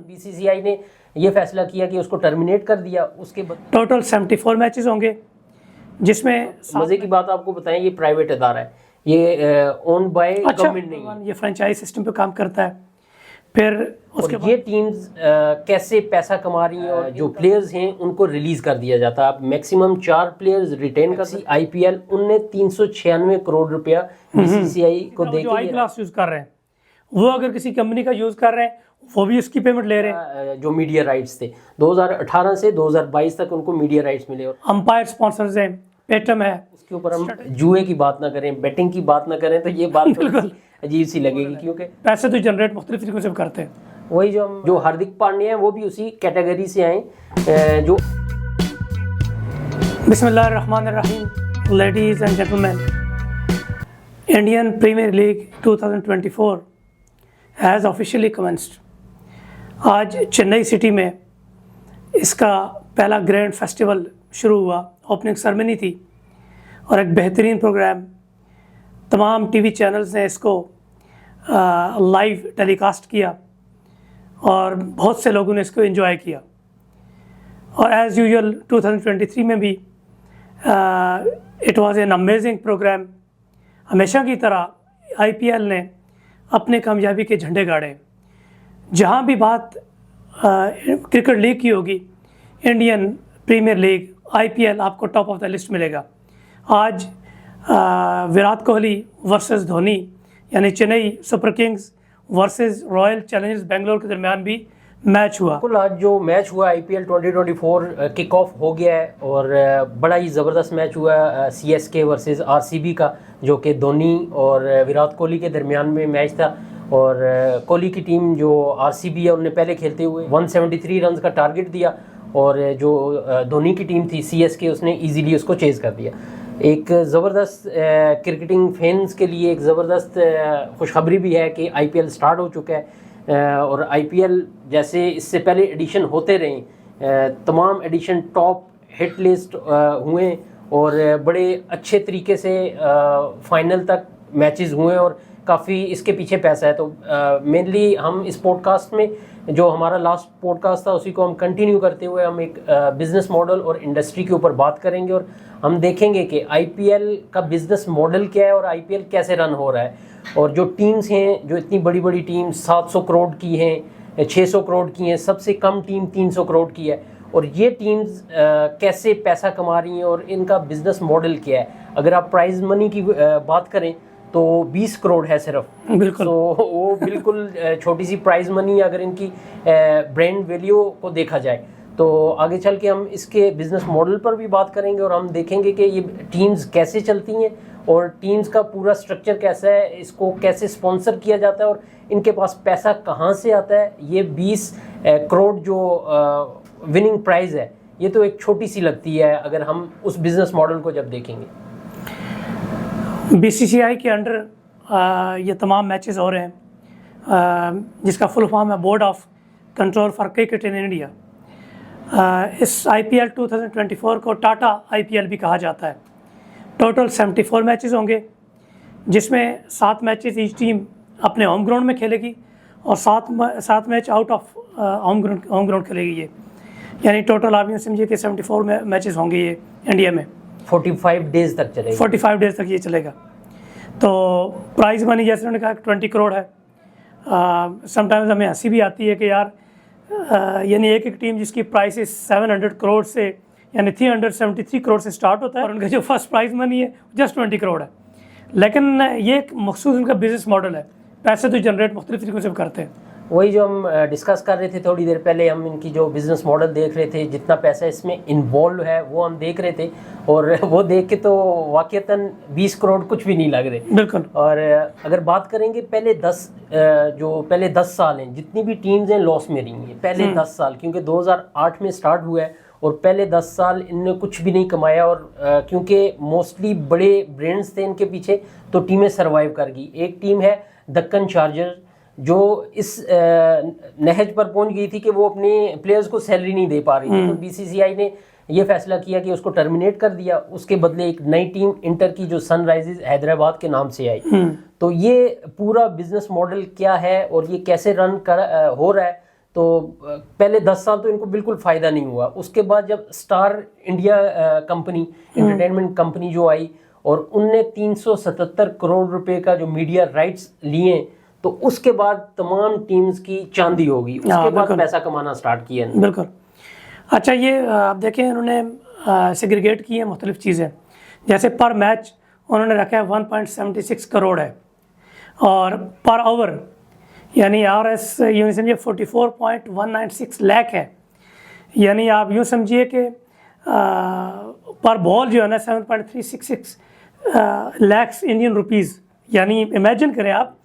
BCCI نے یہ فیصلہ کیا کہ اس کو ٹرمینیٹ کر دیا. اس کے بعد ٹوٹل 74 میچز ہوں گے جس میں مزے کی بات آپ کو بتائیں یہ پرائیویٹ ادارہ ہے, یہ اون بائی گورنمنٹ نہیں ہے, یہ فرنچائز سسٹم پہ کام کرتا ہے. پھر اس کے یہ ٹیمز کیسے پیسہ کما رہی ہیں اور جو پلیئرز ہیں ان کو ریلیز کر دیا جاتا ہے. اب میکسیمم 4 پلیئرز ریٹین کر سی. IPL ان نے 396 کروڑ روپیہ BCCI کو دے جو آئی کلاس یوز کر رہے ہیں وہ اگر کسی کمپنی کا یوز کر رہے ہیں وہ بھی اس کی پیمنٹ لے رہے ہیں. جو میڈیا رائٹس تھے 2018 سے 2022 تک ان کو میڈیا رائٹس ملے. اور امپائر سپانسرز ہیں, پیٹم ہے. اس کے اوپر ہم جوئے کی بات نہ کریں, بیٹنگ کی بات نہ کریں تو یہ بات عجیب سی لگے گی, کیونکہ پیسے تو جنریٹ مختلف طریقوں سے کرتے ہیں. وہی جو ہاردک پانڈیا ہیں وہ بھی اسی کیٹیگری سے آئیں. جو بسم اللہ الرحمن الرحیم. Ladies and gentleman, Indian premier league 2024 has officially commenced. آج چنئی سٹی میں اس کا پہلا گرینڈ فیسٹیول شروع ہوا. اوپننگ سرمنی تھی اور ایک بہترین پروگرام. تمام ٹی وی چینلز نے اس کو لائیو ٹیلی کاسٹ کیا اور بہت سے لوگوں نے اس کو انجوائے کیا. اور ایز یوزول 2023 میں بھی it was an amazing programme. ہمیشہ کی طرح IPL نے اپنے کامیابی کے جھنڈے گاڑے. جہاں بھی بات کرکٹ لیگ کی ہوگی, انڈین پریمیئر لیگ IPL آپ کو ٹاپ آف دا لسٹ ملے گا. آج وراٹ کوہلی ورسز دھونی یعنی Chennai Super Kings versus Royal Challengers Bangalore کے درمیان بھی میچ ہوا. بالکل, آج جو میچ ہوا IPL 2024 کک آف ہو گیا ہے اور بڑا ہی زبردست میچ ہوا CSK ورسز RCB کا, جو کہ دھونی اور وراٹ کوہلی کے درمیان میں میچ تھا. اور کوہلی کی ٹیم جو RCB ہے انہوں نے پہلے کھیلتے ہوئے 173 رنز کا ٹارگٹ دیا اور جو دھونی کی ٹیم تھی CSK اس نے ایزیلی اس کو چیز کر دیا. ایک زبردست کرکٹنگ فینس کے لیے ایک زبردست خوشخبری بھی ہے کہ IPL سٹارٹ ہو چکا ہے. اور IPL جیسے اس سے پہلے ایڈیشن ہوتے رہیں, تمام ایڈیشن ٹاپ ہٹ لسٹ ہوئے اور بڑے اچھے طریقے سے فائنل تک میچز ہوئے اور کافی اس کے پیچھے پیسہ ہے. تو مینلی ہم اس پوڈ کاسٹ میں جو ہمارا لاسٹ پوڈ کاسٹ تھا اسی کو ہم کنٹینیو کرتے ہوئے ہم ایک بزنس ماڈل اور انڈسٹری کے اوپر بات کریں گے اور ہم دیکھیں گے کہ IPL کا بزنس ماڈل کیا ہے اور IPL کیسے رن ہو رہا ہے. اور جو ٹیمز ہیں, جو اتنی بڑی بڑی ٹیم 700 کروڑ کی ہیں, 600 کروڑ کی ہیں, سب سے کم ٹیم 300 کروڑ کی ہے, اور یہ ٹیمز کیسے پیسہ کما رہی ہیں اور ان کا بزنس ماڈل کیا ہے. اگر آپ پرائز منی کی بات کریں تو 20 کروڑ ہے صرف. بالکل, تو وہ بالکل چھوٹی سی پرائز منی اگر ان کی برانڈ ویلیو کو دیکھا جائے. تو آگے چل کے ہم اس کے بزنس ماڈل پر بھی بات کریں گے اور ہم دیکھیں گے کہ یہ ٹیمز کیسے چلتی ہیں اور ٹیمز کا پورا سٹرکچر کیسا ہے, اس کو کیسے سپانسر کیا جاتا ہے اور ان کے پاس پیسہ کہاں سے آتا ہے. یہ 20 کروڑ جو وننگ پرائز ہے یہ تو ایک چھوٹی سی لگتی ہے اگر ہم اس بزنس ماڈل کو جب دیکھیں گے. BCCI کے انڈر یہ تمام میچز ہو رہے ہیں جس کا فل فارم ہے Board of Control for Cricket in India. اس IPL 2024 کو ٹاٹا IPL بھی کہا جاتا ہے. ٹوٹل 74 میچز ہوں گے جس میں 7 میچز ایچ ٹیم اپنے ہوم گراؤنڈ میں کھیلے گی اور 7 match out of home ground کھیلے گی. یہ یعنی ٹوٹل آپ یہ سمجھیے کہ 74 میچز ہوں گے یہ انڈیا میں. 45 ڈیز تک چلے گا. 45 ڈیز تک یہ چلے گا. تو پرائز منی جیسے انہوں نے کہا 20 کروڑ ہے. سم ٹائمز ہمیں ہنسی بھی آتی ہے کہ یار یعنی ایک ٹیم جس کی پرائس 700 کروڑ سے یعنی 373 کروڑ سے سٹارٹ ہوتا ہے اور ان کا جو فرسٹ پرائز منی ہے جسٹ 20 کروڑ ہے. لیکن یہ ایک مخصوص ان کا بزنس ماڈل ہے. پیسے تو جنریٹ مختلف طریقوں سے کرتے ہیں. وہی جو ہم ڈسکس کر رہے تھے تھوڑی دیر پہلے, ہم ان کی جو بزنس ماڈل دیکھ رہے تھے, جتنا پیسہ اس میں انوالو ہے وہ ہم دیکھ رہے تھے اور وہ دیکھ کے تو واقعتاً 20 کروڑ کچھ بھی نہیں لگ رہے. بالکل. اور اگر بات کریں گے پہلے 10 سال ہیں جتنی بھی ٹیمز ہیں لاس میں رہی ہیں پہلے 10 سال, کیونکہ 2008 میں سٹارٹ ہوا ہے اور پہلے 10 سال ان نے کچھ بھی نہیں کمایا. اور کیونکہ موسٹلی بڑے برینڈز تھے ان کے پیچھے تو ٹیمیں سروائیو کر گئی. ایک ٹیم ہے دکن چارجر جو اس نہج پر پہنچ گئی تھی کہ وہ اپنے پلیئرز کو سیلری نہیں دے پا رہی تھی, تو BCCI نے یہ فیصلہ کیا کہ اس کو ٹرمینیٹ کر دیا. اس کے بدلے ایک نئی ٹیم انٹر کی جو سن رائزز حیدرآباد کے نام سے آئی. تو یہ پورا بزنس ماڈل کیا ہے اور یہ کیسے رن ہو رہا ہے, تو پہلے 10 سال تو ان کو بالکل فائدہ نہیں ہوا. اس کے بعد جب star India company entertainment company جو آئی اور ان نے 377 کروڑ روپے کا جو میڈیا رائٹس لیے, تو اس کے بعد تمام ٹیمز کی چاندی ہوگی, اس کے بعد پیسہ کمانا سٹارٹ کیا. بالکل. اچھا یہ آپ دیکھیں انہوں نے سیگریگیٹ کی ہیں مختلف چیزیں, جیسے پر میچ انہوں نے رکھا ہے 1.76 کروڑ ہے, اور پر اوور یعنی آر ایس یوں سمجھیے 44.196 لاکھ ہے. یعنی آپ یوں سمجھیے کہ پر بال جو ہے نا 7.366 لاکھ انڈین روپیز. یعنی امیجن کریں آپ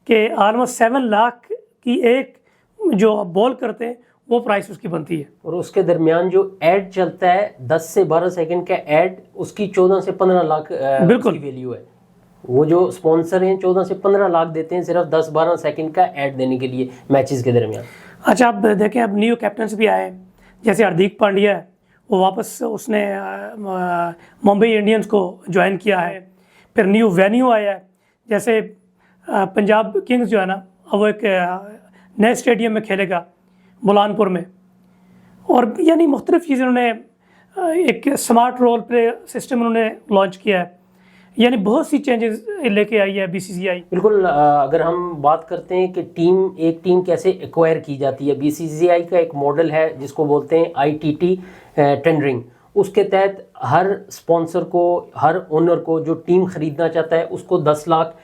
کہ آلموسٹ 7 لاکھ کی ایک جو بال کرتے ہیں وہ پرائس اس کی بنتی ہے. اور اس کے درمیان جو ایڈ چلتا ہے 10 سے 12 سیکنڈ کا ایڈ, اس کی 14 سے 15 لاکھ بالکل ویلیو ہے. وہ جو اسپانسر ہیں 14 سے 15 لاکھ دیتے ہیں صرف 10-12 سیکنڈ کا ایڈ دینے کے لیے میچز کے درمیان. اچھا آپ دیکھیں اب نیو کیپٹنس بھی آئے, جیسے ہردیک پانڈیا ہے وہ واپس اس نے ممبئی انڈینز کو جوائن کیا ہے. پھر نیو وینیو آیا ہے, جیسے پنجاب کنگز جو ہے نا وہ ایک نئے اسٹیڈیم میں کھیلے گا بلان پور میں. اور یعنی مختلف چیزیں انہوں نے ایک اسمارٹ رول پلے سسٹم انہوں نے لانچ کیا ہے. یعنی بہت سی چینجز لے کے آئی ہے بی سی سی آئی. بالکل. اگر ہم بات کرتے ہیں کہ ایک ٹیم کیسے ایکوائر کی جاتی ہے, بی سی سی آئی کا ایک ماڈل ہے جس کو بولتے ہیں ITT ٹینڈرنگ. اس کے تحت ہر اسپانسر کو, ہر اونر کو جو ٹیم خریدنا چاہتا ہے اس کو 10 لاکھ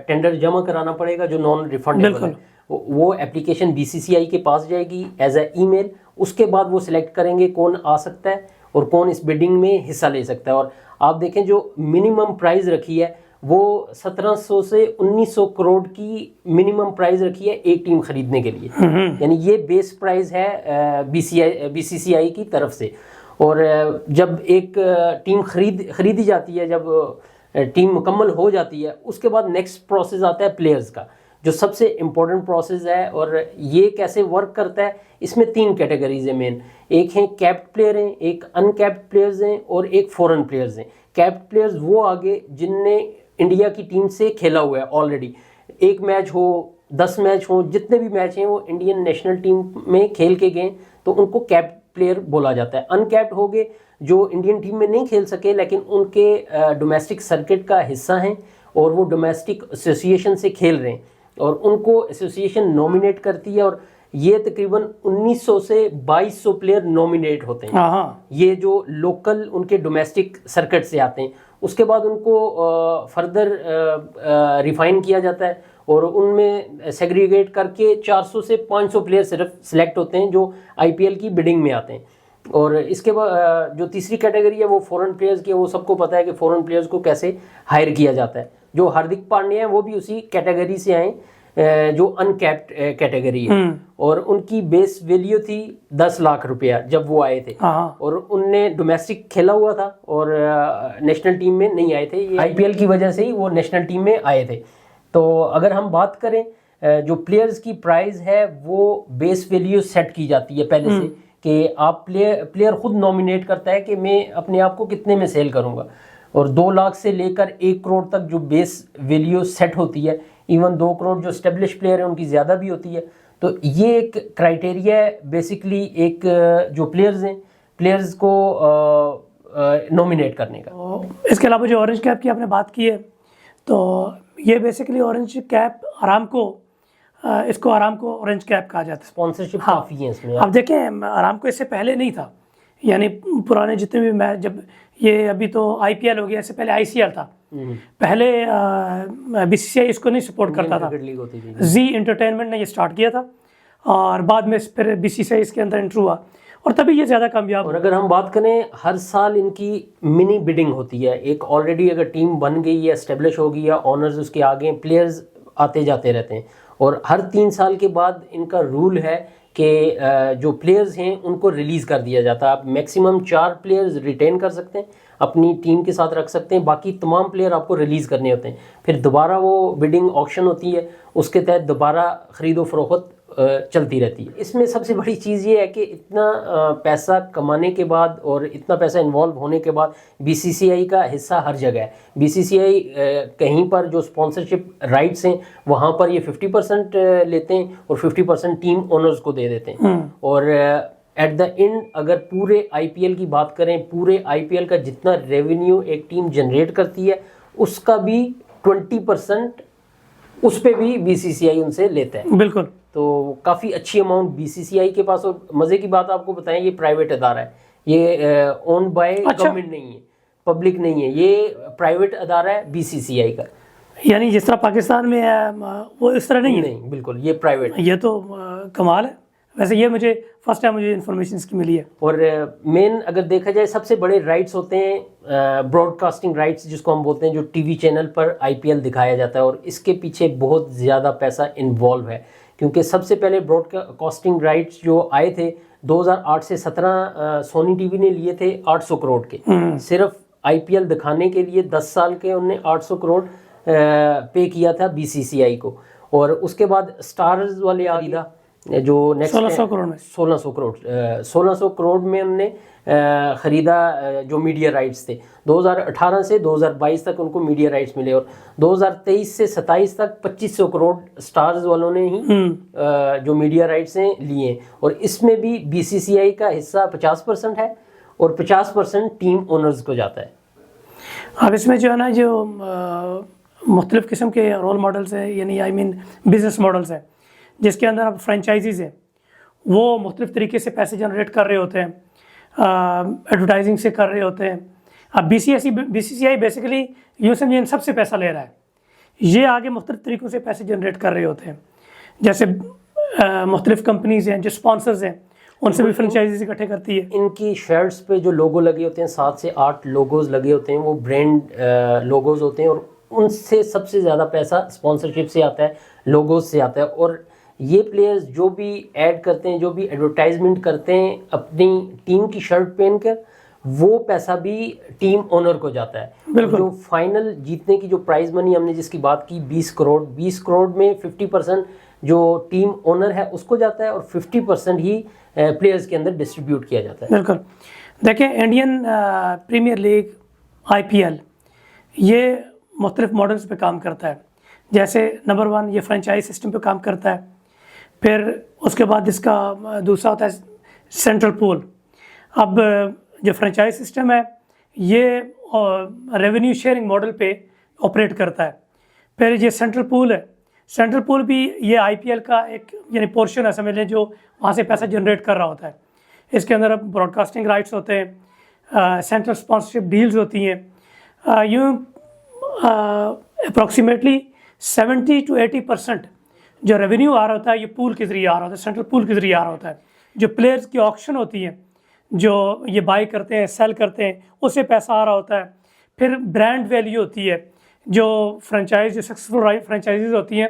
ٹینڈر جمع کرانا پڑے گا جو نان ریفنڈیبل ہے. وہ اپلیکیشن بی سی سی آئی کے پاس جائے گی ایز اے ای میل. اس کے بعد وہ سلیکٹ کریں گے کون آ سکتا ہے اور کون اس بڈنگ میں حصہ لے سکتا ہے. اور آپ دیکھیں جو منیمم پرائز رکھی ہے وہ 1700 سے 1900 کروڑ کی منیمم پرائز رکھی ہے ایک ٹیم خریدنے کے لیے. یعنی یہ بیس پرائز ہے بی سی سی آئی کی طرف سے. اور جب ایک ٹیم خریدی جاتی ہے, جب ٹیم مکمل ہو جاتی ہے, اس کے بعد نیکسٹ پروسیس آتا ہے پلیئرز کا, جو سب سے امپورٹنٹ پروسیس ہے. اور یہ کیسے ورک کرتا ہے, اس میں 3 کیٹیگریز ہیں مین. ایک ہیں کیپڈ پلیئر ہیں, ایک ان کیپڈ پلیئرز ہیں, اور ایک فورن پلیئرز ہیں. کیپڈ پلیئرز وہ آگے جن نے انڈیا کی ٹیم سے کھیلا ہوا ہے آلریڈی, 1 میچ ہو 10 میچ ہوں, جتنے بھی میچ ہیں وہ انڈین نیشنل ٹیم میں کھیل کے گئے, تو ان کو کیپڈ پلیئر بولا جاتا ہے. ان کیپڈ ہو گئے جو انڈین ٹیم میں نہیں کھیل سکے لیکن ان کے ڈومیسٹک سرکٹ کا حصہ ہیں اور وہ ڈومیسٹک ایسوسیشن سے کھیل رہے ہیں, اور ان کو ایسوسیشن نومینیٹ کرتی ہے. اور یہ تقریباً 1900 سے 2200 پلیئر نومینیٹ ہوتے ہیں, یہ جو لوکل ان کے ڈومیسٹک سرکٹ سے آتے ہیں. اس کے بعد ان کو فردر ریفائن کیا جاتا ہے اور ان میں سیگریگیٹ کر کے 400 سے 500 پلیئر صرف سلیکٹ ہوتے ہیں جو IPL کی بڈنگ میں آتے ہیں. اور اس کے بعد جو تیسری کیٹیگری ہے وہ فورن پلیئرز کی ہے. وہ سب کو پتہ ہے کہ فورن پلیئرز کو کیسے ہائر کیا جاتا ہے. جو ہاردک پانڈیا ہیں وہ بھی اسی کیٹیگری سے آئیں جو ان کیپڈ کیٹیگری ہے, اور ان کی بیس ویلیو تھی 10 لاکھ روپیہ جب وہ آئے تھے, اور ان نے ڈومیسٹک کھیلا ہوا تھا اور نیشنل ٹیم میں نہیں آئے تھے. یہ IPL کی وجہ سے ہی وہ نیشنل ٹیم میں آئے تھے. تو اگر ہم بات کریں جو پلیئرز کی پرائز ہے وہ بیس ویلیو سیٹ کی جاتی ہے پہلے سے, کہ آپ پلیئر خود نومینیٹ کرتا ہے کہ میں اپنے آپ کو کتنے میں سیل کروں گا. اور 2 لاکھ سے لے کر 1 کروڑ تک جو بیس ویلیو سیٹ ہوتی ہے, ایون 2 کروڑ جو اسٹیبلش پلیئر ہیں ان کی زیادہ بھی ہوتی ہے. تو یہ ایک کرائٹیریا ہے بیسکلی ایک جو پلیئرز ہیں, پلیئرز کو نومینیٹ کرنے کا. اس کے علاوہ جو اورنج کیپ کی آپ نے بات کی ہے, تو یہ بیسکلی اورنج کیپ آرام کو اورنج کیپ کہا جاتا ہے. اسپانسرشپ کافی ہے اس میں. آپ دیکھیں آرام کو اس سے پہلے نہیں تھا, یعنی پرانے جتنے بھی میچ, جب یہ ابھی تو IPL ہو گیا, اس سے پہلے ICL تھا. پہلے BCCI اس کو نہیں سپورٹ کرتا تھا, زی انٹرٹینمنٹ نے یہ سٹارٹ کیا تھا, اور بعد میں پھر BCCI اس کے اندر انٹر ہوا, اور تبھی یہ زیادہ کامیاب. اور اگر ہم بات کریں, ہر سال ان کی منی بڈنگ ہوتی ہے. ایک آلریڈی اگر ٹیم بن گئی یا اسٹیبلش ہو گئی یا آنرز اس کے آگے, پلیئرز آتے جاتے رہتے ہیں, اور ہر 3 سال کے بعد ان کا رول ہے کہ جو پلیئرز ہیں ان کو ریلیز کر دیا جاتا ہے. آپ میکسیمم 4 پلیئرز ریٹین کر سکتے ہیں, اپنی ٹیم کے ساتھ رکھ سکتے ہیں, باقی تمام پلیئر آپ کو ریلیز کرنے ہوتے ہیں. پھر دوبارہ وہ بڈنگ آکشن ہوتی ہے, اس کے تحت دوبارہ خرید و فروخت چلتی رہتی ہے. اس میں سب سے بڑی چیز یہ ہے کہ اتنا پیسہ کمانے کے بعد اور اتنا پیسہ انوالو ہونے کے بعد بی سی سی آئی کا حصہ ہر جگہ ہے. بی سی سی آئی کہیں پر جو اسپانسرشپ رائٹس ہیں وہاں پر یہ 50% لیتے ہیں اور 50% ٹیم اونرز کو دے دیتے ہیں. اور ایٹ دا اینڈ اگر پورے آئی پی ایل کی بات کریں, پورے آئی پی ایل کا جتنا ریونیو ایک ٹیم جنریٹ کرتی ہے اس کا بھی 20% اس پہ بھی بی سی سی آئی ان سے لیتا ہے. بالکل. تو کافی اچھی اماؤنٹ بی سی سی آئی کے پاس. اور مزے کی بات آپ کو بتائیں, یہ پرائیویٹ ادارہ ہے, یہ اون بائی گورنمنٹ نہیں ہے, پبلک نہیں ہے, یہ پرائیویٹ ادارہ ہے بی سی سی آئی کا. یعنی جس طرح پاکستان میں ہے وہ اس طرح نہیں ہے. نہیں بالکل, یہ پرائیویٹ. یہ تو کمال ہے. ویسے یہ مجھے فرسٹ ٹائم مجھے انفارمیشن اس کی ملی ہے. اور مین اگر دیکھا جائے سب سے بڑے رائٹس ہوتے ہیں براڈ کاسٹنگ رائٹس جس کو ہم بولتے ہیں, جو ٹی وی چینل پر آئی پی ایل دکھایا جاتا ہے. اور اس کے پیچھے بہت زیادہ پیسہ انوالو ہے, کیونکہ سب سے پہلے براڈ کاسٹنگ رائٹس جو آئے تھے 2008 سے 17 سونی ٹی وی نے لیے تھے 800 کروڑ کے, صرف آئی پی ایل دکھانے کے لیے 10 سال کے انہوں نے 800 کروڑ پے کیا تھا بی سی سی آئی کو. اور اس کے بعد سٹارز والے خریدا جو نیکسٹ 1600 کروڑ میں انہوں نے خریدا جو میڈیا رائٹس تھے. 2018 سے 2022 تک ان کو میڈیا رائٹس ملے, اور 2023 سے 27 تک 2500 کروڑ سٹارز والوں نے ہی جو میڈیا رائٹس ہیں لیے. اور اس میں بھی بی سی سی آئی کا حصہ 50% ہے اور 50% ٹیم اونرز کو جاتا ہے. اب اس میں جو ہے نا, جو مختلف قسم کے رول ماڈلز ہیں, یعنی آئی مین بزنس ماڈلز ہیں, جس کے اندر اب فرینچائزیز ہیں, وہ مختلف طریقے سے پیسے جنریٹ کر رہے ہوتے ہیں, ایڈورٹائزنگ سے کر رہے ہوتے ہیں. اب B C C I basically یوں سمجھیں ان سب سے پیسہ لے رہا ہے. یہ آگے مختلف طریقوں سے پیسے جنریٹ کر رہے ہوتے ہیں, جیسے مختلف کمپنیز ہیں جو اسپانسرز ہیں ان سے بھی فرینچائزیز اکٹھے کرتی ہے. ان کی شرٹس پہ جو لوگو لگے ہوتے ہیں 7 سے 8 لوگوز لگے ہوتے ہیں, وہ برانڈ لوگوز ہوتے ہیں, اور ان سے سب سے زیادہ پیسہ اسپانسرشپ سے آتا ہے, لوگوز سے آتا ہے. اور یہ پلیئرز جو بھی ایڈ کرتے ہیں, جو بھی ایڈورٹائزمنٹ کرتے ہیں اپنی ٹیم کی شرٹ پہن کر, وہ پیسہ بھی ٹیم اونر کو جاتا ہے. جو فائنل جیتنے کی جو پرائز منی ہم نے جس کی بات کی 20 کروڑ میں 50% جو ٹیم اونر ہے اس کو جاتا ہے, اور 50% ہی پلیئرز کے اندر ڈسٹریبیوٹ کیا جاتا ہے. بالکل. دیکھیں انڈین پریمیئر لیگ آئی پی ایل یہ مختلف ماڈلز پہ کام کرتا ہے. جیسے نمبر 1 یہ فرینچائز سسٹم پہ کام کرتا ہے. پھر اس کے بعد اس کا دوسرا ہوتا ہے سینٹرل پول. اب جو فرینچائز سسٹم ہے یہ ریونیو شیئرنگ ماڈل پہ آپریٹ کرتا ہے. پھر یہ سینٹرل پول ہے, سینٹرل پول بھی یہ آئی پی ایل کا ایک یعنی پورشن ہے سمجھ لیں, جو وہاں سے پیسہ جنریٹ کر رہا ہوتا ہے. اس کے اندر اب براڈ کاسٹنگ رائٹس ہوتے ہیں, سینٹرل اسپانسرشپ ڈیلز ہوتی ہیں. یوں اپروکسیمیٹلی 70 to 80% جو ریونیو آ رہا ہوتا ہے یہ پول کے ذریعے آ رہا ہوتا ہے, سینٹرل پول کے ذریعے آ رہا ہوتا ہے. جو پلیئرز کی آکشن ہوتی ہیں, جو یہ بائی کرتے ہیں سیل کرتے ہیں, اس سے پیسہ آ رہا ہوتا ہے. پھر برانڈ ویلیو ہوتی ہے, جو فرینچائز جو سکسیزفل فرینچائزیز ہوتی ہیں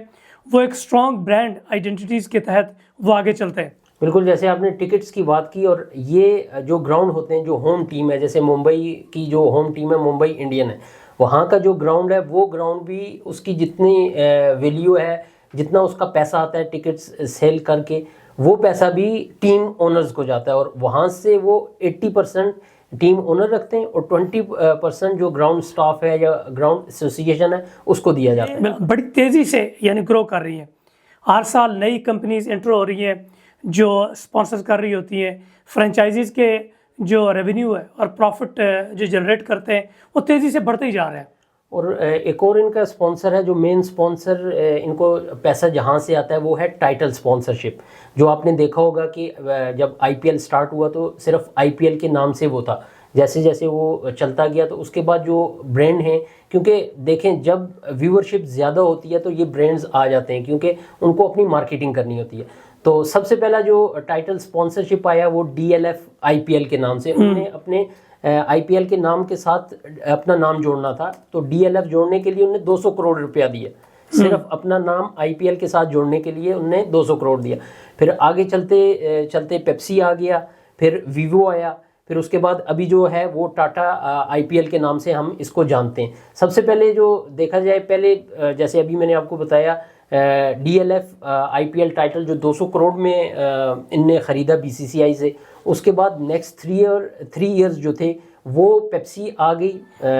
وہ ایک اسٹرانگ برانڈ آئیڈینٹیٹیز کے تحت وہ آگے چلتے ہیں. بالکل, جیسے آپ نے ٹکٹس کی بات کی, اور یہ جو گراؤنڈ ہوتے ہیں جو ہوم ٹیم ہے, جیسے ممبئی کی جو ہوم ٹیم ہے ممبئی انڈین ہے, وہاں کا جو گراؤنڈ ہے وہ گراؤنڈ بھی اس کی جتنی ویلیو ہے, جتنا اس کا پیسہ آتا ہے ٹکٹس سیل کر کے, وہ پیسہ بھی ٹیم اونرز کو جاتا ہے. اور وہاں سے وہ 80% ٹیم اونر رکھتے ہیں, اور 20% جو گراؤنڈ سٹاف ہے یا گراؤنڈ ایسوسیشن ہے اس کو دیا جاتا ہے. بڑی تیزی سے یعنی گرو کر رہی ہیں. ہر سال نئی کمپنیز انٹر ہو رہی ہیں جو اسپانسر کر رہی ہوتی ہیں. فرینچائزیز کے جو ریونیو ہے اور پروفٹ جو جنریٹ کرتے ہیں وہ تیزی سے بڑھتے ہی جا رہے ہیں. اور ایک اور ان کا اسپانسر ہے جو مین اسپانسر ان کو پیسہ جہاں سے آتا ہے وہ ہے ٹائٹل اسپانسرشپ. جو آپ نے دیکھا ہوگا کہ جب آئی پی ایل اسٹارٹ ہوا تو صرف آئی پی ایل کے نام سے وہ تھا, جیسے جیسے وہ چلتا گیا تو اس کے بعد جو برانڈ ہیں, کیونکہ دیکھیں جب ویورشپ زیادہ ہوتی ہے تو یہ برانڈز آ جاتے ہیں کیونکہ ان کو اپنی مارکیٹنگ کرنی ہوتی ہے. تو سب سے پہلا جو ٹائٹل اسپانسرشپ آیا وہ ڈی ایل ایف آئی پی ایل کے نام سے. انہوں نے اپنے آئی پی ایل کے نام کے ساتھ اپنا نام جوڑنا تھا, تو ڈی ایل ایف جوڑنے کے لیے انہوں نے 200 کروڑ روپیہ دیا. صرف اپنا نام آئی پی ایل کے ساتھ جوڑنے کے لیے انہوں نے 200 کروڑ دیا. پھر آگے چلتے چلتے پیپسی آ گیا, پھر ویوو آیا, پھر اس کے بعد ابھی جو ہے وہ ٹاٹا آئی پی ایل کے نام سے ہم اس کو جانتے ہیں. سب سے پہلے جو دیکھا جائے, پہلے جیسے ابھی میں نے آپ کو بتایا ڈی ایل ایف آئی پی ایل ٹائٹل جو 200 کروڑ میں ان نے خریدا بی سی سی آئی سے. اس کے بعد نیکسٹ 3 ایئرز جو تھے وہ پیپسی آ گئی,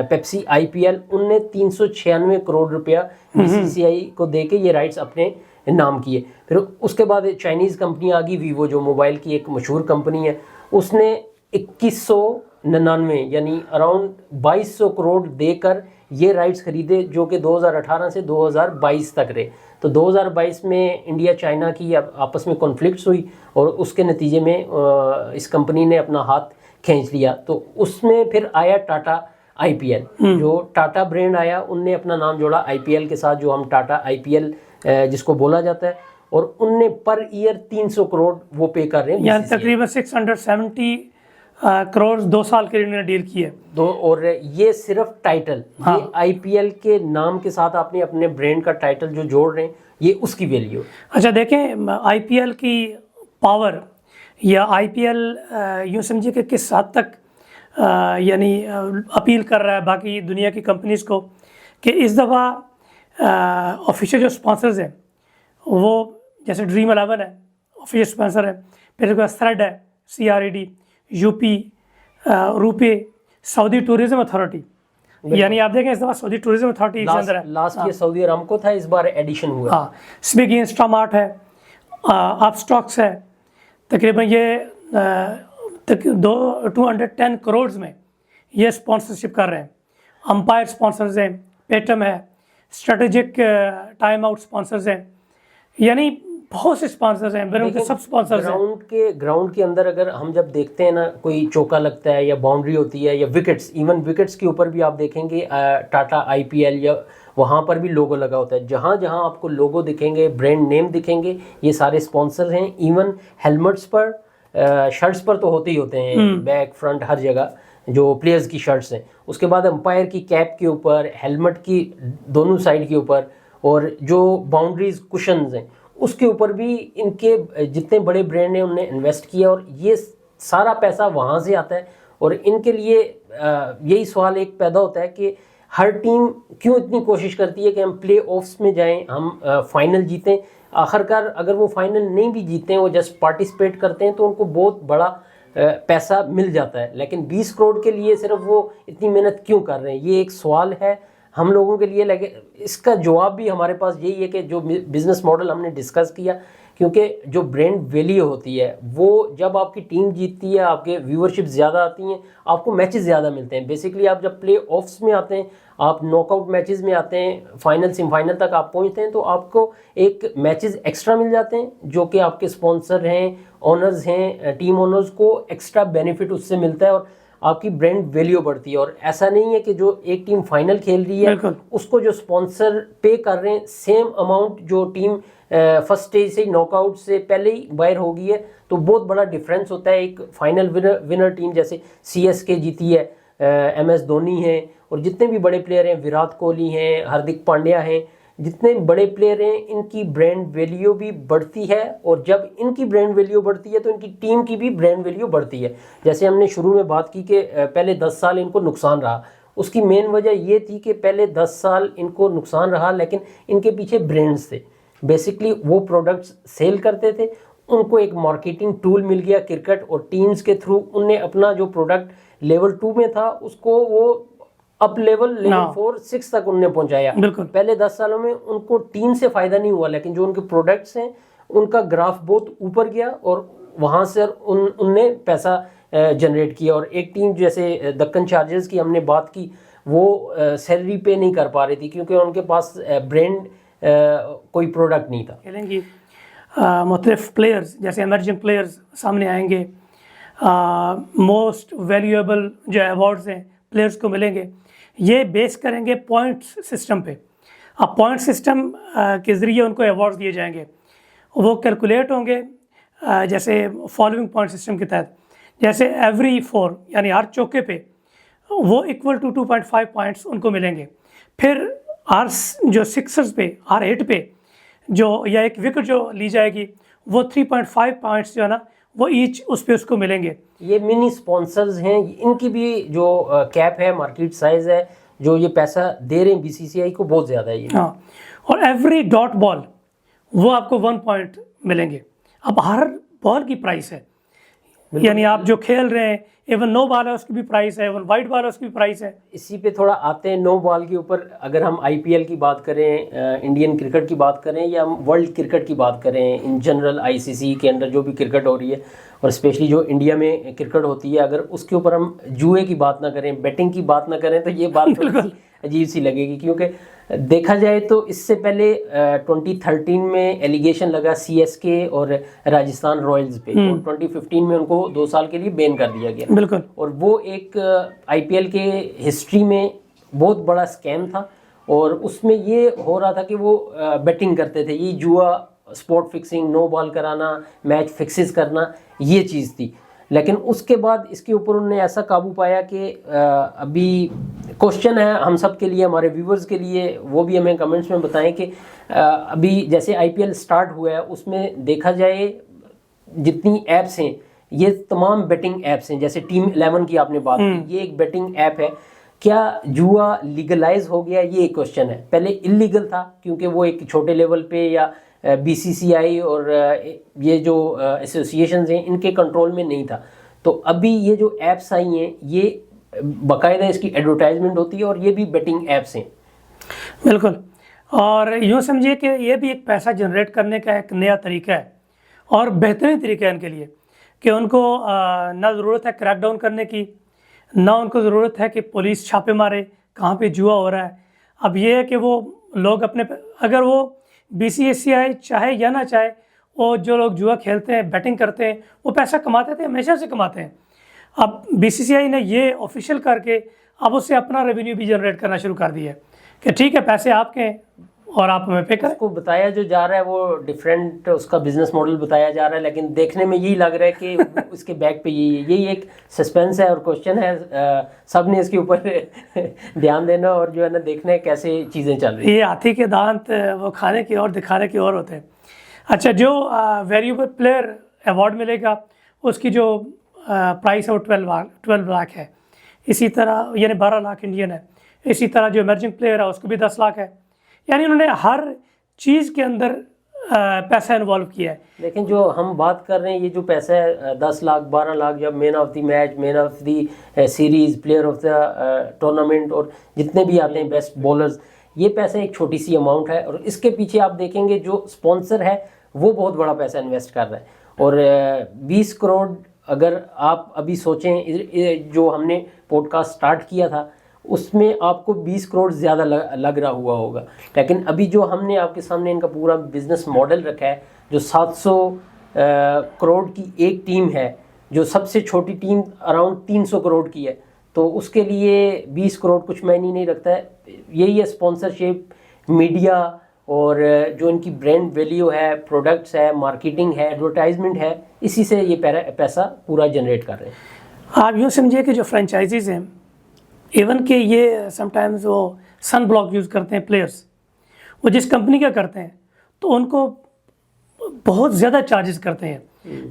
پیپسی آئی پی ایل, ان نے 396 کروڑ روپیہ بی سی سی آئی کو دے کے یہ رائٹس اپنے نام کیے. پھر اس کے بعد چائنیز کمپنی آ گئی ویوو, جو موبائل کی ایک مشہور کمپنی ہے, اس نے 2199 یعنی اراؤنڈ 2200 کروڑ دے کر یہ رائٹس خریدے, جو کہ 2018 سے 2022 تک رہے. تو 2022 میں انڈیا چائنا کی آپس میں کانفلکٹس ہوئی اور اس کے نتیجے میں اس کمپنی نے اپنا ہاتھ کھینچ لیا. تو اس میں پھر آیا ٹاٹا آئی پی ایل, جو ٹاٹا برانڈ آیا, ان نے اپنا نام جوڑا آئی پی ایل کے ساتھ, جو ہم ٹاٹا آئی پی ایل جس کو بولا جاتا ہے, اور ان نے پر ایئر 300 کروڑ وہ پے کر رہے ہیں, یعنی تقریباً 670 کروڑ 2 سال کے لیے انہوں نے ڈیل کی ہے. اور یہ صرف ٹائٹل, یہ آئی پی ایل کے نام کے ساتھ آپ نے اپنے برانڈ کا ٹائٹل جو جوڑ رہے ہیں, یہ اس کی ویلیو. اچھا دیکھیں, آئی پی ایل کی پاور یا آئی پی ایل یوں سمجھے کہ کس حد تک یعنی اپیل کر رہا ہے باقی دنیا کی کمپنیز کو کہ اس دفعہ آفیشیل جو اسپانسرز ہیں وہ جیسے ڈریم 11 ہے آفیشیل اسپانسر ہے, پھر تھریڈ ہے CRED, یو پی, روپے, سعودی ٹورزم اتھارٹی. یعنی آپ دیکھیں اس دفعہ سعودی ٹورزم اتھارٹی کے اندر ہے, لاسٹ یہ سعودی ارامکو تھا, اس بار ایڈیشن ہوا. ہاں, سویگی, انسٹامارٹ ہے, آپ اسٹاکس ہے, تقریباً یہ 210 کروڑ میں یہ اسپانسرشپ کر رہے ہیں. امپائر اسپانسرز ہیں, پیٹم ہے, اسٹریٹجک ٹائم آؤٹ اسپانسرز ہیں, یعنی بہت سے اسپانسرز ہیں. سب اسپانسرز ہیں. گراؤنڈ کے اندر اگر ہم جب دیکھتے ہیں نا, کوئی چوکا لگتا ہے یا باؤنڈری ہوتی ہے یا وکٹس, ایون وکٹس کے اوپر بھی آپ دیکھیں گے ٹاٹا آئی پی ایل یا وہاں پر بھی لوگو لگا ہوتا ہے. جہاں جہاں آپ کو لوگو دکھیں گے, برانڈ نیم دکھیں گے, یہ سارے اسپانسر ہیں. ایون ہیلمٹس پر, شرٹس پر تو ہوتے ہی ہوتے ہیں, بیک فرنٹ ہر جگہ جو پلیئرز کی شرٹس ہیں. اس کے بعد امپائر کی کیپ کے اوپر, ہیلمٹ کی دونوں سائڈ کے اوپر, اور جو باؤنڈریز کشنز ہیں اس کے اوپر بھی ان کے جتنے بڑے برانڈ ہیں ان نے انویسٹ کیا, اور یہ سارا پیسہ وہاں سے آتا ہے. اور ان کے لیے یہی سوال ایک پیدا ہوتا ہے کہ ہر ٹیم کیوں اتنی کوشش کرتی ہے کہ ہم پلے آفس میں جائیں, ہم فائنل جیتیں. آخرکار اگر وہ فائنل نہیں بھی جیتے ہیں, وہ جسٹ پارٹیسپیٹ کرتے ہیں, تو ان کو بہت بڑا پیسہ مل جاتا ہے. لیکن 20 کروڑ کے لیے صرف وہ اتنی محنت کیوں کر رہے ہیں, یہ ایک سوال ہے ہم لوگوں کے لیے. لیکن اس کا جواب بھی ہمارے پاس یہی ہے کہ جو بزنس ماڈل ہم نے ڈسکس کیا, کیونکہ جو برانڈ ویلیو ہوتی ہے وہ جب آپ کی ٹیم جیتتی ہے, آپ کے ویورشپ زیادہ آتی ہیں, آپ کو میچز زیادہ ملتے ہیں. بیسکلی آپ جب پلے آفس میں آتے ہیں, آپ ناک آؤٹ میچز میں آتے ہیں, فائنل سیمی فائنل تک آپ پہنچتے ہیں, تو آپ کو ایک میچز ایکسٹرا مل جاتے ہیں, جو کہ آپ کے اسپانسر ہیں, اونرز ہیں, ٹیم اونرز کو ایکسٹرا بینیفٹ اس سے ملتا ہے, اور آپ کی برانڈ ویلیو بڑھتی ہے. اور ایسا نہیں ہے کہ جو ایک ٹیم فائنل کھیل رہی ہے اس کو جو اسپانسر پے کر رہے ہیں سیم اماؤنٹ جو ٹیم فرسٹ اسٹیج سے ناک آؤٹ سے پہلے ہی باہر ہو گئی ہے, تو بہت بڑا ڈفرینس ہوتا ہے. ایک فائنل ونر ٹیم جیسے CSK جیتی ہے, MS دھونی ہیں, اور جتنے بھی بڑے پلیئر ہیں, وراٹ کوہلی ہیں, ہاردک پانڈیا ہیں, جتنے بڑے پلیئر ہیں, ان کی برانڈ ویلیو بھی بڑھتی ہے. اور جب ان کی برانڈ ویلیو بڑھتی ہے تو ان کی ٹیم کی بھی برانڈ ویلیو بڑھتی ہے. جیسے ہم نے شروع میں بات کی کہ پہلے 10 سال ان کو نقصان رہا, اس کی مین وجہ یہ تھی کہ پہلے 10 سال ان کو نقصان رہا, لیکن ان کے پیچھے برانڈز تھے. بیسکلی وہ پروڈکٹس سیل کرتے تھے, ان کو ایک مارکیٹنگ ٹول مل گیا کرکٹ, اور ٹیمز کے تھرو ان نے اپنا جو پروڈکٹ لیول 2 میں تھا اس کو وہ اپ لیول 4 6 تک ان نے پہنچایا. پہلے 10 سالوں میں ان کو ٹیم سے فائدہ نہیں ہوا, لیکن جو ان کے پروڈکٹس ہیں ان کا گراف بہت اوپر گیا, اور وہاں سے ان نے پیسہ جنریٹ کیا. اور ایک ٹیم جیسے دکن چارجرز کی ہم نے بات کی, وہ سیلری پے نہیں کر پا رہی تھی کیونکہ ان کے پاس برانڈ کوئی پروڈکٹ نہیں تھا. کھیلیں گی مختلف پلیئرز جیسے ایمرجنگ پلیئرز سامنے آئیں گے, موسٹ ویلیویبل جو ایوارڈز ہیں پلیئرز کو ملیں گے, یہ بیس کریں گے پوائنٹس سسٹم پہ. اب پوائنٹ سسٹم کے ذریعے ان کو ایوارڈز دیے جائیں گے, وہ کیلکولیٹ ہوں گے جیسے فالوئنگ پوائنٹ سسٹم کے تحت, جیسے ایوری 4 یعنی ہر چوکے پہ وہ ایکول ٹو 2.5 پوائنٹس ان کو ملیں گے. پھر ہر جو سکسرز پہ, ہر 8 پہ جو یا ایک وکٹ جو لی جائے گی وہ 3.5 پوائنٹس جو ہے نا وہ ایچ اس پہ اس کو ملیں گے. یہ منی اسپانسرز ہیں, ان کی بھی جو کیپ ہے, مارکیٹ سائز ہے, جو یہ پیسہ دے رہے ہیں BCCI کو, بہت زیادہ ہے یہ. ہاں, اور ایوری ڈاٹ بال وہ آپ کو 1 پوائنٹ ملیں گے. اب ہر بال کی پرائس ہے, یعنی آپ جو کھیل رہے ہیں ایون نو بال ہے اس کی بھی پرائس ہے, ایون وائٹ بال ہے اس کی بھی پرائس ہے. اسی پہ تھوڑا آتے ہیں نو بال کے اوپر. اگر ہم آئی پی ایل کی بات کریں, انڈین کرکٹ کی بات کریں, یا ہم ورلڈ کرکٹ کی بات کریں, ان جنرل آئی سی سی کے انڈر جو بھی کرکٹ ہو رہی ہے, اور اسپیشلی جو انڈیا میں کرکٹ ہوتی ہے, اگر اس کے اوپر ہم جوئے کی بات نہ کریں, بیٹنگ کی بات نہ کریں, تو یہ بات تھوڑی سی عجیب سی لگے گی. کیونکہ دیکھا جائے تو اس سے پہلے 2013 میں ایلیگیشن لگا سی ایس کے اور راجستھان رائلز پہ, اور 2015 میں ان کو 2 سال کے لیے بین کر دیا گیا. بالکل. اور وہ ایک آئی پی ایل کے ہسٹری میں بہت بڑا اسکیم تھا, اور اس میں یہ ہو رہا تھا کہ وہ بیٹنگ کرتے تھے, یہ جوا, اسپورٹ فکسنگ, نو بال کرانا, میچ فکسز کرنا, یہ چیز تھی. لیکن اس کے بعد اس کے اوپر انہوں نے ایسا قابو پایا کہ ابھی کوشچن ہے ہم سب کے لیے, ہمارے ویورز کے لیے, وہ بھی ہمیں کمنٹس میں بتائیں کہ ابھی جیسے آئی پی ایل سٹارٹ ہوا ہے, اس میں دیکھا جائے جتنی ایپس ہیں یہ تمام بیٹنگ ایپس ہیں. جیسے ٹیم 11 کی آپ نے بات کی, یہ ایک بیٹنگ ایپ ہے. کیا جوا لیگلائز ہو گیا, یہ ایک کوشچن ہے. پہلے انلیگل تھا کیونکہ وہ ایک چھوٹے لیول پہ یا بی سی سی آئی اور یہ جو ایسوسیشنز ہیں ان کے کنٹرول میں نہیں تھا. تو ابھی یہ جو ایپس آئی ہیں یہ باقاعدہ اس کی ایڈورٹائزمنٹ ہوتی ہے, اور یہ بھی بیٹنگ ایپس ہیں. بالکل. اور یوں سمجھیے کہ یہ بھی ایک پیسہ جنریٹ کرنے کا ایک نیا طریقہ ہے, اور بہترین طریقہ ہے ان کے لیے, کہ ان کو نہ ضرورت ہے کریک ڈاؤن کرنے کی, نہ ان کو ضرورت ہے کہ پولیس چھاپے مارے کہاں پہ جوا ہو رہا ہے. اب یہ ہے کہ وہ لوگ اپنے, اگر وہ بی سی ایس سی آئی چاہے یا نہ چاہے, وہ جو لوگ جوا کھیلتے ہیں, بیٹنگ کرتے ہیں, وہ پیسہ کماتے تھے, ہمیشہ سے کماتے ہیں. اب بی سی سی آئی نے یہ آفیشیل کر کے اب اس سے اپنا ریونیو بھی جنریٹ کرنا شروع کر دیا ہے کہ ٹھیک ہے پیسے آپ کے ہیں اور آپ ہمیں پے کریں. اس کو بتایا جو جا رہا ہے وہ ڈفرینٹ اس کا بزنس ماڈل بتایا جا رہا ہے, لیکن دیکھنے میں یہی لگ رہا ہے کہ اس کے بیک پہ یہی ایک سسپینس ہے اور کوشچن ہے. سب نے اس کے اوپر دھیان دینا اور جو ہے نا دیکھنا ہے کیسے چیزیں چل رہی ہیں. یہ ہاتھی کے دانت وہ کھانے کی اور دکھانے کی اور ہوتے ہیں. اچھا, جو ویریبل پلیئر ایوارڈ ملے گا اس کی جو پرائس ہے وہ 12 لاکھ ہے. اسی طرح یعنی 12 لاکھ انڈین ہے. اسی طرح جو ایمرجنگ پلیئر ہے اس کو بھی 10 لاکھ ہے. یعنی انہوں نے ہر چیز کے اندر پیسہ انوالو کیا ہے. لیکن جو ہم بات کر رہے ہیں یہ جو پیسہ ہے 10 لاکھ 12 لاکھ, جب man of the match, man of the series, player of the tournament اور جتنے بھی آتے ہیں بیسٹ بولرز, یہ پیسہ ایک چھوٹی سی اماؤنٹ ہے. اور اس کے پیچھے آپ دیکھیں گے جو اسپانسر ہے وہ بہت بڑا پیسہ انویسٹ کر رہا ہے. اور 20 کروڑ اگر آپ ابھی سوچیں, جو ہم نے پوڈ کاسٹ سٹارٹ کیا تھا اس میں آپ کو 20 کروڑ زیادہ لگ رہا ہوا ہوگا, لیکن ابھی جو ہم نے آپ کے سامنے ان کا پورا بزنس ماڈل رکھا ہے, جو 700 کروڑ کی ایک ٹیم ہے, جو سب سے چھوٹی ٹیم اراؤنڈ 300 کروڑ کی ہے, تو اس کے لیے 20 کروڑ کچھ معنی نہیں رکھتا ہے. یہی ہے اسپانسرشپ, میڈیا, اور جو ان کی برانڈ ویلیو ہے, پروڈکٹس ہے, مارکیٹنگ ہے, ایڈورٹائزمنٹ ہے, اسی سے یہ پیسہ پورا جنریٹ کر رہے ہیں. آپ یوں سمجھیے کہ جو فرینچائزیز ہیں, ایون کہ یہ سم ٹائمز وہ سن بلاک یوز کرتے ہیں پلیئرس, وہ جس کمپنی کا کرتے ہیں تو ان کو بہت زیادہ چارجز کرتے ہیں.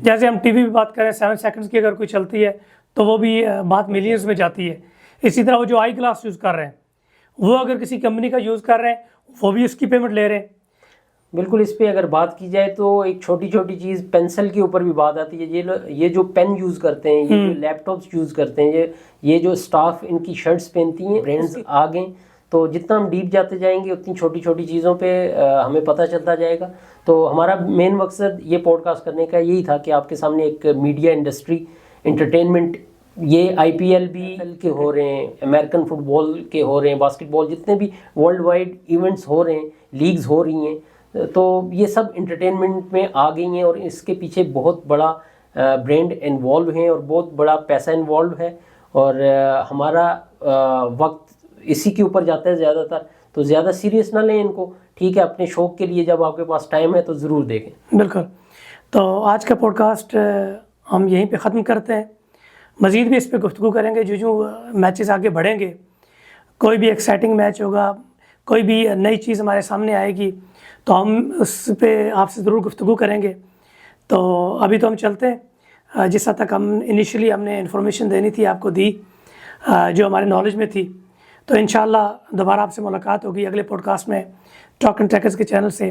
جیسے ہم ٹی وی پہ بات کریں 7 سیکنڈز کی اگر کوئی چلتی ہے تو وہ بھی بات ملینز میں جاتی ہے. اسی طرح وہ جو آئی گلاس یوز کر رہے ہیں وہ اگر کسی کمپنی کا یوز کر رہے ہیں وہ بھی اس کی پیمنٹ لے رہے ہیں. بالکل. اس پہ اگر بات کی جائے تو ایک چھوٹی چھوٹی چیز پینسل کے اوپر بھی بات آتی ہے. یہ جو پین یوز کرتے ہیں, یہ جو لیپ ٹاپس یوز کرتے ہیں, یہ جو سٹاف ان کی شرٹس پہنتی ہیں, برانڈز آ گئے, تو جتنا ہم ڈیپ جاتے جائیں گے اتنی چھوٹی چھوٹی چیزوں پہ ہمیں پتہ چلتا جائے گا. تو ہمارا مین مقصد یہ پوڈ کاسٹ کرنے کا یہی تھا کہ آپ کے سامنے ایک میڈیا انڈسٹری, انٹرٹینمنٹ, یہ آئی پی ایل بھی کے ہو رہے ہیں, امریکن فٹ بال کے ہو رہے ہیں, باسکٹ بال, جتنے بھی ورلڈ وائڈ ایونٹس ہو رہے ہیں, لیگز ہو رہی ہیں, تو یہ سب انٹرٹینمنٹ میں آ گئی ہیں. اور اس کے پیچھے بہت بڑا برانڈ انوالو ہیں اور بہت بڑا پیسہ انوالو ہے, اور ہمارا وقت اسی کے اوپر جاتا ہے زیادہ تر. تو زیادہ سیریس نہ لیں ان کو, ٹھیک ہے, اپنے شوق کے لیے جب آپ کے پاس ٹائم ہے تو ضرور دیکھیں. بالکل. تو آج کا پوڈ کاسٹ ہم یہیں پہ ختم کرتے ہیں. مزید بھی اس پہ گفتگو کریں گے جو میچز آگے بڑھیں گے, کوئی بھی ایکسائٹنگ میچ ہوگا, کوئی بھی نئی چیز ہمارے سامنے آئے گی تو ہم اس پہ آپ سے ضرور گفتگو کریں گے. تو ابھی تو ہم چلتے ہیں, جس حد تک ہم انیشلی ہم نے انفارمیشن دینی تھی آپ کو دی, جو ہمارے نالج میں تھی. تو انشاءاللہ دوبارہ آپ سے ملاقات ہوگی اگلے پوڈ کاسٹ میں ٹاک اینڈ ٹریکرز کے چینل سے.